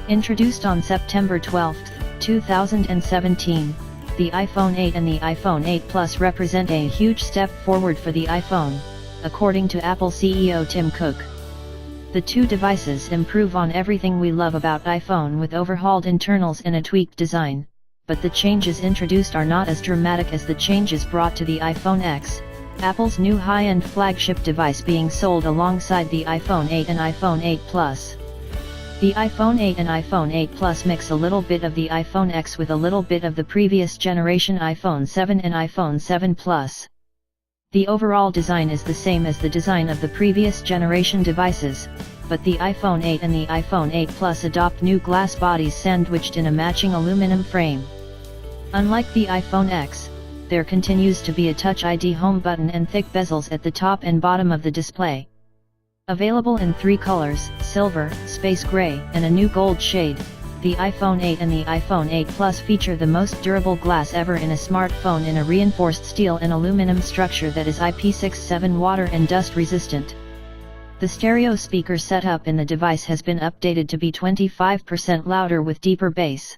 Introduced on September 12, 2017, the iPhone 8 and the iPhone 8 Plus represent a huge step forward for the iPhone, according to Apple CEO Tim Cook. The two devices improve on everything we love about iPhone with overhauled internals and a tweaked design, but the changes introduced are not as dramatic as the changes brought to the iPhone X, Apple's new high-end flagship device being sold alongside the iPhone 8 and iPhone 8 Plus. The iPhone 8 and iPhone 8 Plus mix a little bit of the iPhone X with a little bit of the previous generation iPhone 7 and iPhone 7 Plus. The overall design is the same as the design of the previous generation devices, but the iPhone 8 and the iPhone 8 Plus adopt new glass bodies sandwiched in a matching aluminum frame. Unlike the iPhone X, there continues to be a Touch ID home button and thick bezels at the top and bottom of the display. Available in 3 colors, silver, space gray, and a new gold shade, the iPhone 8 and the iPhone 8 Plus feature the most durable glass ever in a smartphone in a reinforced steel and aluminum structure that is IP67 water and dust resistant. The stereo speaker setup in the device has been updated to be 25% louder with deeper bass.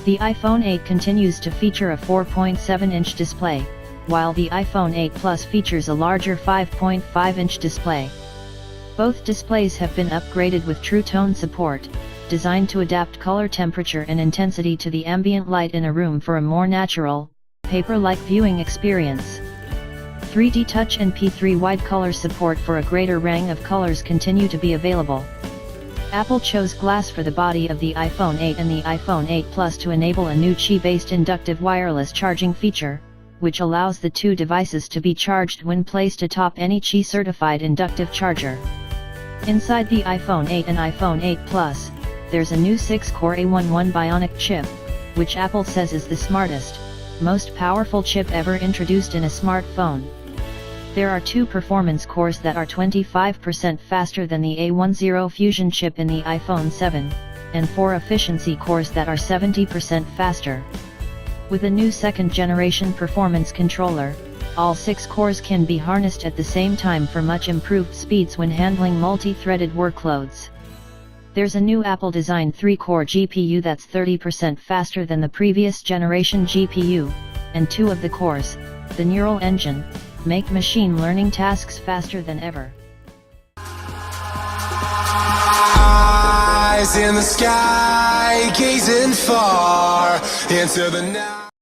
The iPhone 8 continues to feature a 4.7-inch display, while the iPhone 8 Plus features a larger 5.5-inch display. Both displays have been upgraded with True Tone support, designed to adapt color temperature and intensity to the ambient light in a room for a more natural, paper-like viewing experience. 3D Touch and P3 wide color support for a greater range of colors continue to be available. Apple chose glass for the body of the iPhone 8 and the iPhone 8 Plus to enable a new Qi-based inductive wireless charging feature, which allows the two devices to be charged when placed atop any Qi-certified inductive charger. Inside the iPhone 8 and iPhone 8 Plus, there's a new 6-core A11 Bionic chip, which Apple says is the smartest, most powerful chip ever introduced in a smartphone. There are 2 performance cores that are 25% faster than the A10 Fusion chip in the iPhone 7, and 4 efficiency cores that are 70% faster. With a new second-generation performance controller, all 6 cores can be harnessed at the same time for much improved speeds when handling multi-threaded workloads. There's a new Apple-designed 3-core GPU that's 30% faster than the previous generation GPU, and 2 of the cores, the neural engine, make machine learning tasks faster than ever. Eyes in the sky, gazing far into the night.